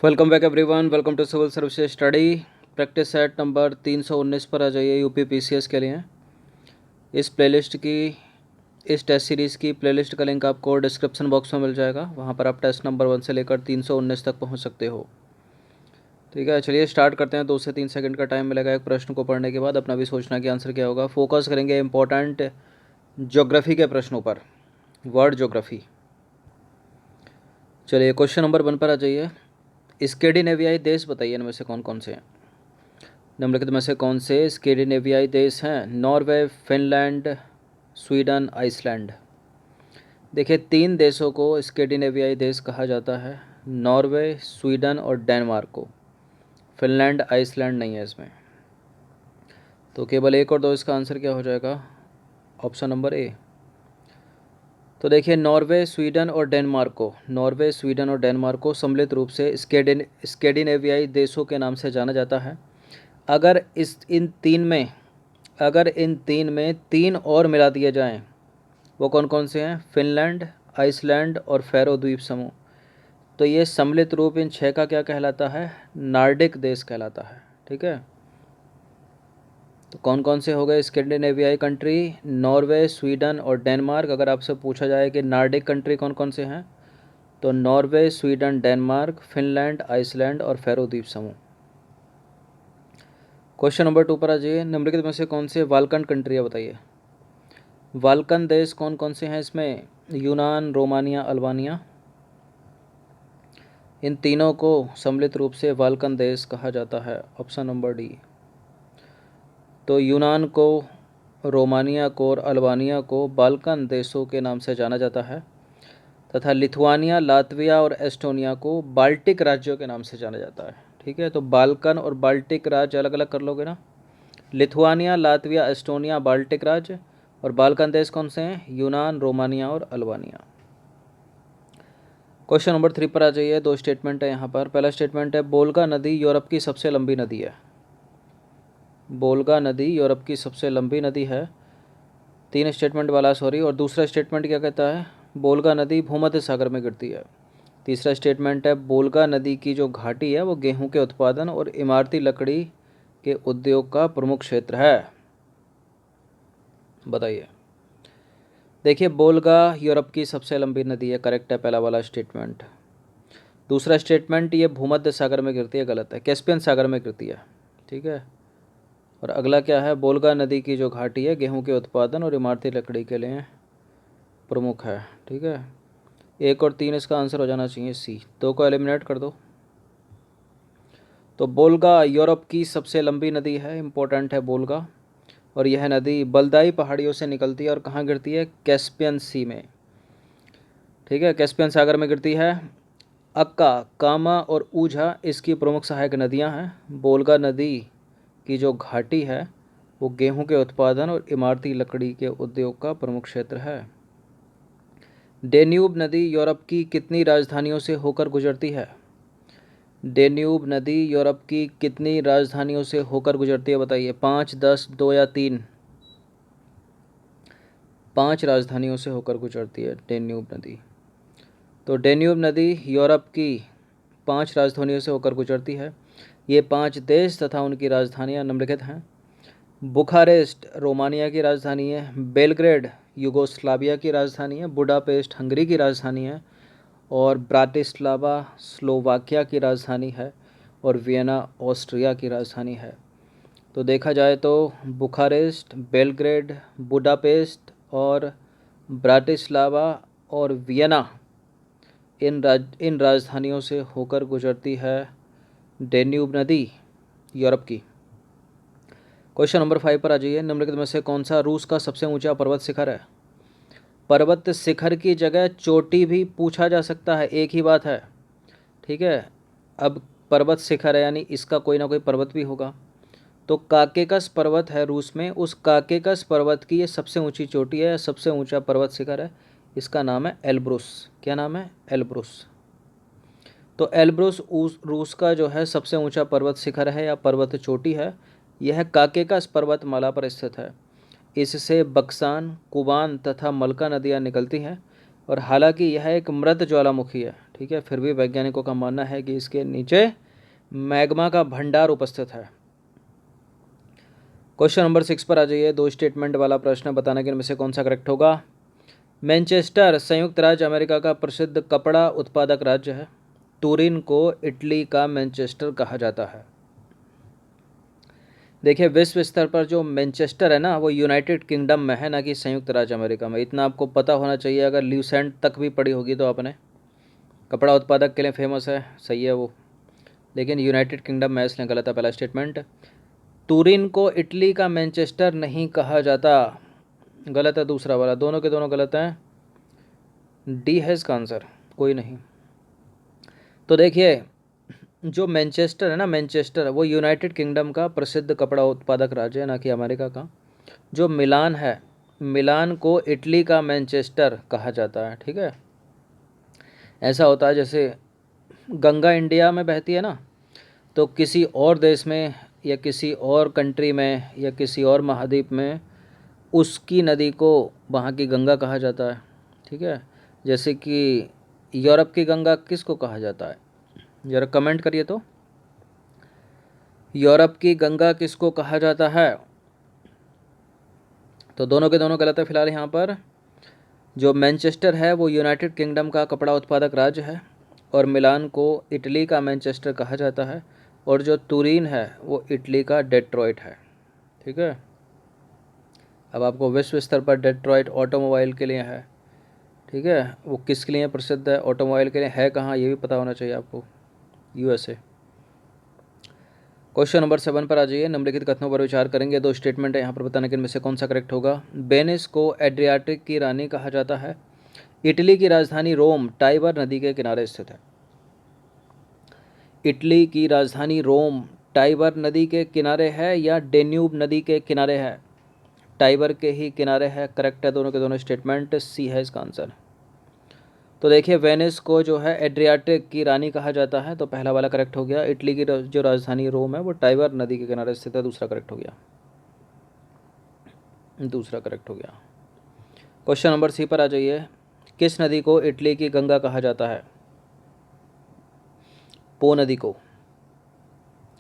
Welcome back everyone, welcome to civil services study. Practice set number 319 पर आ जाइए UP PCS के लिए। इस टेस्ट सीरीज़ की प्लेलिस्ट का लिंक आपको डिस्क्रिप्शन बॉक्स में मिल जाएगा। वहाँ पर आप टेस्ट नंबर 1 से लेकर 319 तक पहुँच सकते हो। ठीक है, चलिए स्टार्ट करते हैं। 2 से 3 सेकंड का टाइम मिलेगा एक प्रश्न को पढ़ने के बाद। अपना भी सोचना कि आंसर क्या होगा। फोकस करेंगे इंपॉर्टेंट ज्योग्राफी के प्रश्नों पर, वर्ल्ड ज्योग्राफी। चलिए क्वेश्चन नंबर 1 पर आ जाइए। स्कैंडिनेवियाई देश बताइए, इनमें से कौन कौन से हैं। निम्नलिखित में से कौन से स्कैंडिनेवियाई देश हैं? Norway, Finland, Sweden, Iceland. देखिए, 3 देशों को स्कैंडिनेवियाई देश कहा जाता है। नॉर्वे, स्वीडन और डेनमार्क को। फिनलैंड, आइसलैंड नहीं है इसमें। तो केवल 1 और 2, इसका आंसर क्या हो जाएगा? Option number A. तो देखिए, नॉर्वे, स्वीडन और डेनमार्क को सम्मिलित रूप से स्कैंडिनेवियाई देशों के नाम से जाना जाता है। अगर इन तीन में 3 और मिला दिए जाएं, वो कौन कौन से हैं? फिनलैंड, आइसलैंड और फैरो द्वीप समूह। तो ये सम्मिलित रूप इन 6 का क्या कहलाता है? नॉर्डिक देश कहलाता है। ठीक है, तो कौन कौन से हो गए स्कैंडिनेवियाई कंट्री? नॉर्वे, स्वीडन और डेनमार्क। अगर आपसे पूछा जाए कि नॉर्डिक कंट्री कौन कौन से हैं, तो Norway, Sweden, Denmark, Finland, Iceland और फैरो द्वीप समूह। क्वेश्चन नंबर 2 पर आ जाइए। निम्नलिखित में से कौन से बाल्कन कंट्री है बताइए। बाल्कन देश कौन कौन से हैं इसमें? यूनान, रोमानिया, अल्बानिया। इन तीनों को सम्मिलित रूप से बाल्कन देश कहा जाता है। Option number D. तो यूनान को, रोमानिया को और अल्बानिया को बाल्कन देशों के नाम से जाना जाता है, तथा लिथुआनिया, लातविया और एस्टोनिया को बाल्टिक राज्यों के नाम से जाना जाता है। ठीक है, तो बाल्कन और बाल्टिक राज्य अलग अलग कर लोगे ना। लिथुआनिया, लातविया, एस्टोनिया बाल्टिक राज्य, और बाल्कन देश कौन से हैं? यूनान, रोमानिया और अल्बानिया। क्वेश्चन नंबर 3 पर आ जाइए। 2 स्टेटमेंट है यहाँ पर। पहला स्टेटमेंट है, बोल्गा नदी यूरोप की सबसे लंबी नदी है। बोल्गा नदी यूरोप की सबसे लंबी नदी है। 3 स्टेटमेंट वाला, सॉरी। और दूसरा स्टेटमेंट क्या कहता है? बोल्गा नदी भूमध्य सागर में गिरती है। तीसरा स्टेटमेंट है, बोल्गा नदी की जो घाटी है वो गेहूं के उत्पादन और इमारती लकड़ी के उद्योग का प्रमुख क्षेत्र है। बताइए। देखिए, बोल्गा यूरोप की सबसे लंबी नदी है, करेक्ट है पहला वाला स्टेटमेंट। दूसरा स्टेटमेंट, ये भूमध्य सागर में गिरती है, गलत है, कैस्पियन सागर में गिरती है। ठीक है, और अगला क्या है? बोल्गा नदी की जो घाटी है गेहूं के उत्पादन और इमारती लकड़ी के लिए प्रमुख है। ठीक है, 1 और 3 इसका आंसर हो जाना चाहिए सी। 2 को एलिमिनेट कर दो। तो बोल्गा यूरोप की सबसे लंबी नदी है, इम्पोर्टेंट है बोल्गा। और यह नदी बलदाई पहाड़ियों से निकलती है और कहाँ गिरती है? कैस्पियन सी में। ठीक है, कैस्पियन सागर में गिरती है। अक्का, कामा और ऊझा इसकी प्रमुख सहायक नदियां हैं। बोल्गा नदी की जो घाटी है वो गेहूं के उत्पादन और इमारती लकड़ी के उद्योग का प्रमुख क्षेत्र है। डेन्यूब नदी यूरोप की कितनी राजधानियों से होकर गुजरती है? डेन्यूब नदी यूरोप की कितनी राजधानियों से होकर गुजरती है बताइए। 5, 10, 2 या 3? 5 राजधानियों से होकर गुजरती है डेन्यूब नदी। तो डेन्यूब नदी यूरोप की 5 राजधानियों से होकर गुजरती है। ये 5 देश तथा उनकी राजधानियाँ निम्नलिखित हैं। बुखारेस्ट रोमानिया की राजधानी है। बेलग्रेड यूगोस्लाविया की राजधानी है। बुडापेस्ट हंगरी की राजधानी है। और ब्राटिस्लावा स्लोवाकिया की राजधानी है। और वियना ऑस्ट्रिया की राजधानी है। तो देखा जाए तो बुखारेस्ट, बेलग्रेड, बुडापेस्ट और ब्राटिस्लावा और वियना, इन राजधानियों से होकर गुजरती है डेन्यूब नदी यूरोप की। क्वेश्चन नंबर 5 पर आ जाइए। निम्नलिखित में से कौन सा रूस का सबसे ऊंचा पर्वत शिखर है? पर्वत शिखर की जगह चोटी भी पूछा जा सकता है, एक ही बात है। ठीक है, अब पर्वत शिखर है यानी इसका कोई ना कोई पर्वत भी होगा। तो काकेकस पर्वत है रूस में, उस काकेकस पर्वत की ये सबसे ऊंची चोटी है, सबसे ऊंचा पर्वत शिखर है। इसका नाम है एल्ब्रुस। क्या नाम है? एल्ब्रुस। तो एल्ब्रुस रूस का जो है सबसे ऊंचा पर्वत शिखर है या पर्वत चोटी है। यह काकेकस पर्वतमाला पर स्थित है। इससे बक्सान, कुबान तथा मलका नदियाँ निकलती हैं। और हालांकि यह एक मृत ज्वालामुखी है। ठीक है, फिर भी वैज्ञानिकों का मानना है कि इसके नीचे मैग्मा का भंडार उपस्थित है। क्वेश्चन नंबर 6 पर आ जाइए। 2 स्टेटमेंट वाला प्रश्न, बताना कि इनमें से कौन सा करेक्ट होगा। मैनचेस्टर संयुक्त राज्य अमेरिका का प्रसिद्ध कपड़ा उत्पादक राज्य है। तुरिन को इटली का मैनचेस्टर कहा जाता है। देखिए, विश्व स्तर पर जो मैनचेस्टर है ना, वो यूनाइटेड किंगडम में है, ना कि संयुक्त राज्य अमेरिका में। इतना आपको पता होना चाहिए। अगर ल्यूसेंट तक भी पढ़ी होगी तो आपने, कपड़ा उत्पादक के लिए फेमस है, सही है वो, लेकिन यूनाइटेड किंगडम में, इसलिए गलत है पहला स्टेटमेंट। तुरिन को इटली का मैनचेस्टर नहीं कहा जाता, गलत है दूसरा वाला। दोनों के दोनों गलत हैं। डी है इसका आंसर, कोई नहीं। तो देखिए, जो मैनचेस्टर है ना, मैनचेस्टर वो यूनाइटेड किंगडम का प्रसिद्ध कपड़ा उत्पादक राज्य है, ना कि अमेरिका का। जो मिलान है, मिलान को इटली का मैनचेस्टर कहा जाता है। ठीक है, ऐसा होता है जैसे गंगा इंडिया में बहती है ना, तो किसी और देश में या किसी और कंट्री में या किसी और महाद्वीप में उसकी नदी को वहाँ की गंगा कहा जाता है। ठीक है, जैसे कि यूरोप की गंगा किसको कहा जाता है, ज़रा कमेंट करिए तो। यूरोप की गंगा किसको कहा जाता है? तो दोनों के दोनों गलत है फिलहाल यहाँ पर। जो मैनचेस्टर है वो यूनाइटेड किंगडम का कपड़ा उत्पादक राज्य है, और मिलान को इटली का मैनचेस्टर कहा जाता है, और जो तुरीन है वो इटली का डेट्रॉइट है। ठीक है, अब आपको विश्व स्तर पर डेट्रॉइट ऑटोमोबाइल के लिए है। ठीक है, वो किसके लिए प्रसिद्ध है, ऑटोमोबाइल के लिए है कहाँ, ये भी पता होना चाहिए आपको, यूएसए। क्वेश्चन नंबर 7 पर आ जाइए। निम्नलिखित कथनों पर विचार करेंगे। 2 स्टेटमेंट है यहाँ पर, बताने के इनमें से कौन सा करेक्ट होगा। वेनिस को एड्रियाटिक की रानी कहा जाता है। इटली की राजधानी रोम टाइबर नदी के किनारे स्थित है। इटली की राजधानी रोम टाइबर नदी के किनारे है या डेन्यूब नदी के किनारे है? टाइबर के ही किनारे है, करेक्ट है दोनों के दोनों स्टेटमेंट, सी है इसका आंसर। तो देखिए, वेनिस को जो है एड्रियाटिक की रानी कहा जाता है, तो पहला वाला करेक्ट हो गया। इटली की जो राजधानी रोम है वो टाइबर नदी के किनारे स्थित है, दूसरा करेक्ट हो गया, दूसरा करेक्ट हो गया। क्वेश्चन नंबर सी पर आ जाइए। किस नदी को इटली की गंगा कहा जाता है? पो नदी को।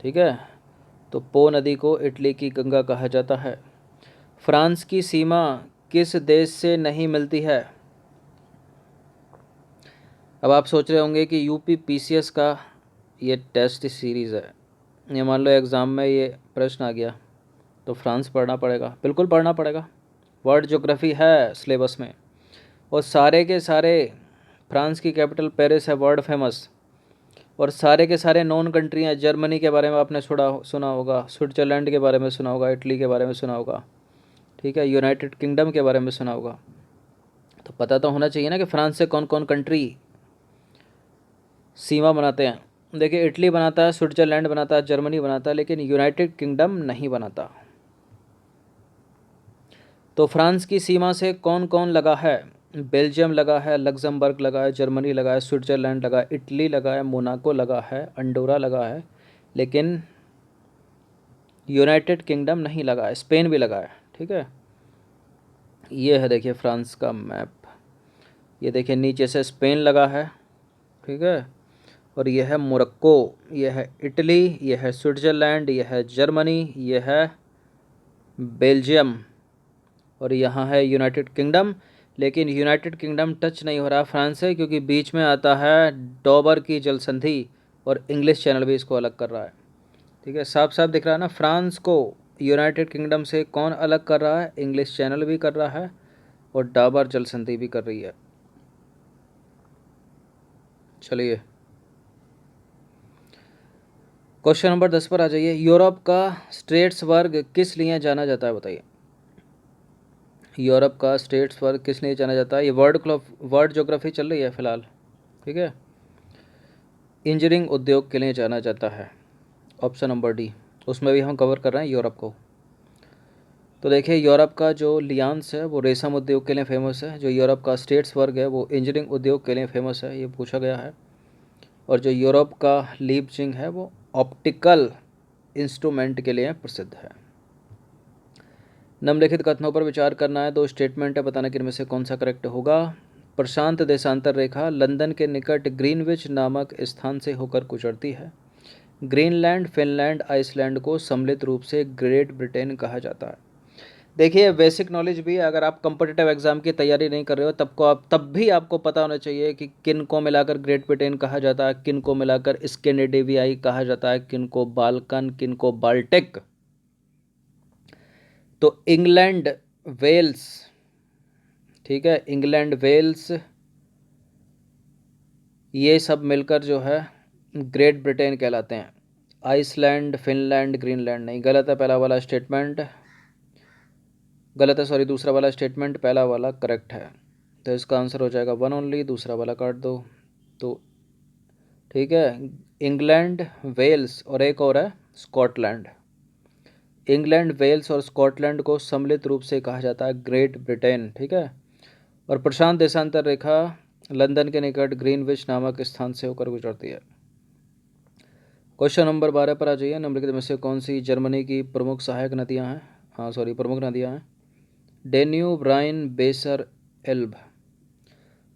ठीक है, तो पो नदी को इटली की गंगा कहा जाता है। फ्रांस की सीमा किस देश से नहीं मिलती है? अब आप सोच रहे होंगे कि यूपी पीसीएस का ये टेस्ट सीरीज़ है, ये मान लो एग्ज़ाम में ये प्रश्न आ गया तो फ्रांस पढ़ना पड़ेगा, बिल्कुल पढ़ना पड़ेगा। वर्ल्ड ज्योग्राफी है सिलेबस में, और सारे के सारे, फ्रांस की कैपिटल पेरिस है, वर्ल्ड फेमस, और सारे के सारे नॉन कंट्री हैं। जर्मनी के बारे में आपने सुना होगा, स्विट्ज़रलैंड के बारे में सुना होगा, इटली के बारे में सुना होगा, ठीक है, यूनाइटेड किंगडम के बारे में सुना होगा। तो पता तो होना चाहिए ना कि फ्रांस से कौन कौन कंट्री सीमा बनाते हैं। देखिए, इटली बनाता है, स्विट्ज़रलैंड बनाता है, जर्मनी बनाता है, लेकिन यूनाइटेड किंगडम नहीं बनाता। तो फ्रांस की सीमा से कौन कौन लगा है? बेल्जियम लगा है, लग्जमबर्ग लगा है, जर्मनी लगा है, स्विट्ज़रलैंड लगा है, इटली लगा है, मोनाको लगा है, अंडोरा लगा है, लेकिन यूनाइटेड किंगडम नहीं लगा है, स्पेन भी लगा है। ठीक है, ये है देखिए फ्रांस का मैप, ये देखिए नीचे से स्पेन लगा है, ठीक है, और यह है मोरक्को, यह है इटली, यह है स्विट्ज़रलैंड, यह है जर्मनी, यह है बेल्जियम, और यहाँ है यूनाइटेड किंगडम। लेकिन यूनाइटेड किंगडम टच नहीं हो रहा फ्रांस से, क्योंकि बीच में आता है डॉबर की जल संधि, और इंग्लिश चैनल भी इसको अलग कर रहा है। ठीक है, साफ साफ दिख रहा है ना, फ्रांस को यूनाइटेड किंगडम से कौन अलग कर रहा है? इंग्लिश चैनल भी कर रहा है, और डॉबर जल संधि भी कर रही है। चलिए, क्वेश्चन नंबर 10 पर आ जाइए। यूरोप का स्ट्रेट्स वर्ग किस लिए जाना जाता है, बताइए। यूरोप का स्टेट्स वर्ग किस लिए जाना जाता है? ये वर्ल्ड ज्योग्राफी चल रही है फिलहाल। ठीक है, इंजीनियरिंग उद्योग के लिए जाना जाता है, ऑप्शन नंबर डी, उसमें भी हम कवर कर रहे हैं यूरोप को। तो देखिए, यूरोप का जो लियांस है वो रेशम उद्योग के लिए फेमस है, जो यूरोप का स्टेट्स वर्ग है वो इंजीनियरिंग उद्योग के लिए फेमस है, ये पूछा गया है। और जो यूरोप का लीपजिंग है वो ऑप्टिकल इंस्ट्रूमेंट के लिए प्रसिद्ध है। निम्नलिखित कथनों पर विचार करना है। 2 स्टेटमेंट है, बताना कि इनमें से कौन सा करेक्ट होगा। प्रशांत देशांतर रेखा लंदन के निकट ग्रीनविच नामक स्थान से होकर गुजरती है। ग्रीनलैंड, फिनलैंड, आइसलैंड को सम्मिलित रूप से ग्रेट ब्रिटेन कहा जाता है। देखिए बेसिक नॉलेज भी, अगर आप कॉम्पिटिटिव एग्जाम की तैयारी नहीं कर रहे हो तब भी आपको पता होना चाहिए कि किन को मिलाकर ग्रेट ब्रिटेन कहा जाता है, किन को मिलाकर स्कैंडिनेवियाई कहा जाता है, किन को बाल्कन, किन को बाल्टिक। तो इंग्लैंड, वेल्स, ठीक है, इंग्लैंड, वेल्स, ये सब मिलकर जो है ग्रेट ब्रिटेन कहलाते हैं। आइसलैंड, फिनलैंड, ग्रीनलैंड नहीं, गलत है पहला वाला स्टेटमेंट, गलत है, सॉरी, दूसरा वाला स्टेटमेंट, पहला वाला करेक्ट है। तो इसका आंसर हो जाएगा 1 ओनली, दूसरा वाला काट दो। तो ठीक है, इंग्लैंड, वेल्स और एक और है स्कॉटलैंड। इंग्लैंड, वेल्स और स्कॉटलैंड को सम्मिलित रूप से कहा जाता है ग्रेट ब्रिटेन, ठीक है। और प्रशांत देशांतर रेखा लंदन के निकट ग्रीनविच नामक स्थान से होकर गुजरती है। क्वेश्चन नंबर 12 पर आ जाइए। निम्नलिखित में से कौन सी जर्मनी की प्रमुख सहायक नदियां हैं, प्रमुख नदियां हैं? डेन्यूब, राइन, बेसर, एल्ब।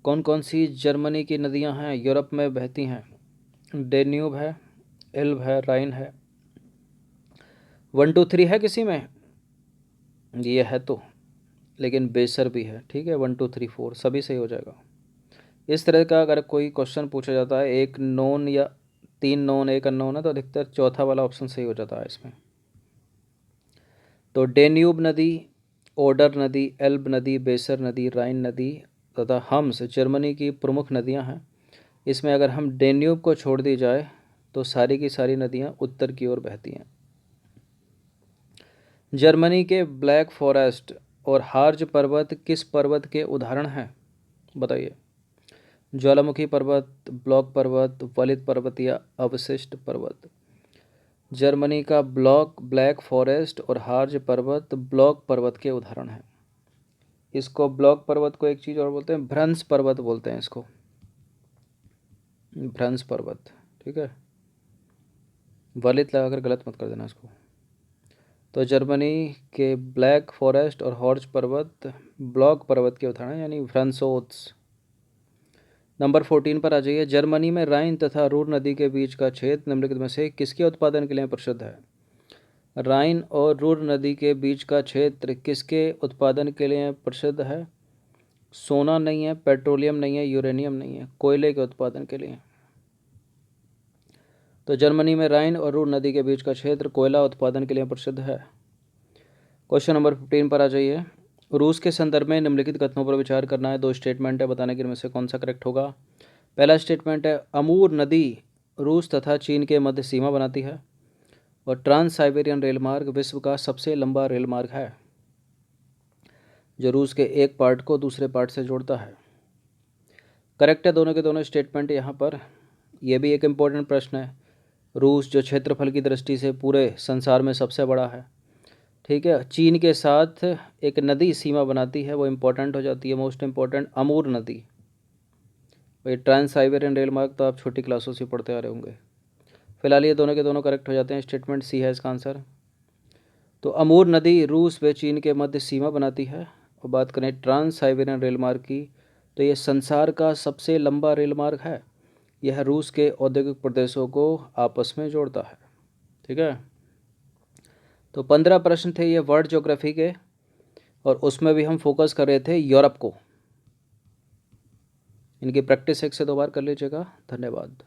कौन कौन सी जर्मनी की नदियां हैं यूरोप में बहती हैं? डेन्यूब है, एल्ब है, राइन है। 1 2 3 है किसी में? ये है तो, लेकिन बेसर भी है, ठीक है। 1 2 3 4 सभी सही हो जाएगा। इस तरह का अगर कोई क्वेश्चन पूछा जाता है, एक नोन या 3 नोन एक अननोन है, तो अधिकतर चौथा वाला ऑप्शन सही हो जाता है इसमें। तो डेन्यूब नदी, ओडर नदी, एल्ब नदी, बेसर नदी, राइन नदी तथा हम्स जर्मनी की प्रमुख नदियां हैं। इसमें अगर हम डेन्यूब को छोड़ दी जाए तो सारी की सारी नदियां उत्तर की ओर बहती हैं। जर्मनी के ब्लैक फॉरेस्ट और हार्ज पर्वत किस पर्वत के उदाहरण हैं? बताइए। ज्वालामुखी पर्वत, ब्लॉक पर्वत, वलित पर्वत या अवशिष्ट पर्वत? जर्मनी का ब्लैक फॉरेस्ट और हार्ज पर्वत ब्लॉक पर्वत के उदाहरण हैं। इसको ब्लॉक पर्वत को एक चीज़ और बोलते हैं, भ्रंश पर्वत बोलते हैं इसको, भ्रंश पर्वत, ठीक है। वलित लगाकर गलत मत कर देना इसको। तो जर्मनी के ब्लैक फॉरेस्ट और हॉर्ज पर्वत ब्लॉक पर्वत के उदाहरण यानी भ्रंशोत्स। नंबर 14 पर आ जाइए। जर्मनी में राइन तथा रूर नदी के बीच का क्षेत्र निम्नलिखित में से किसके उत्पादन के लिए प्रसिद्ध है? राइन और रूर नदी के बीच का क्षेत्र किसके उत्पादन के लिए प्रसिद्ध है? सोना नहीं है, पेट्रोलियम नहीं है, यूरेनियम नहीं है, कोयले के उत्पादन के लिए। तो जर्मनी में राइन और रूर नदी के बीच का क्षेत्र कोयला उत्पादन के लिए प्रसिद्ध है। क्वेश्चन नंबर 15 पर आ जाइए। रूस के संदर्भ में निम्नलिखित कथनों पर विचार करना है। 2 स्टेटमेंट है, बताने के इनमें से कौन सा करेक्ट होगा। पहला स्टेटमेंट है, अमूर नदी रूस तथा चीन के मध्य सीमा बनाती है और ट्रांस साइबेरियन रेलमार्ग विश्व का सबसे लंबा रेलमार्ग है जो रूस के एक पार्ट को दूसरे पार्ट से जोड़ता है। करेक्ट है दोनों के दोनों स्टेटमेंट यहाँ पर। यह भी एक इम्पोर्टेंट प्रश्न है। रूस जो क्षेत्रफल की दृष्टि से पूरे संसार में सबसे बड़ा है, ठीक है, चीन के साथ एक नदी सीमा बनाती है, वो इम्पोर्टेंट हो जाती है, मोस्ट इम्पोर्टेंट अमूर नदी। भाई ट्रांस साइबेरियन रेल मार्ग तो आप छोटी क्लासों से पढ़ते आ रहे होंगे। फिलहाल ये दोनों के दोनों करेक्ट हो जाते हैं। स्टेटमेंट सी है इसका आंसर। तो अमूर नदी रूस व चीन के मध्य सीमा बनाती है। और बात करें ट्रांस साइबेरियन रेल मार्ग की, तो ये संसार का सबसे लंबा रेल मार्ग है। यह रूस के औद्योगिक प्रदेशों को आपस में जोड़ता है, ठीक है। तो 15 प्रश्न थे ये वर्ल्ड ज्योग्राफी के, और उसमें भी हम फोकस कर रहे थे यूरोप को। इनकी प्रैक्टिस 1 से 2 बार कर लीजिएगा। धन्यवाद।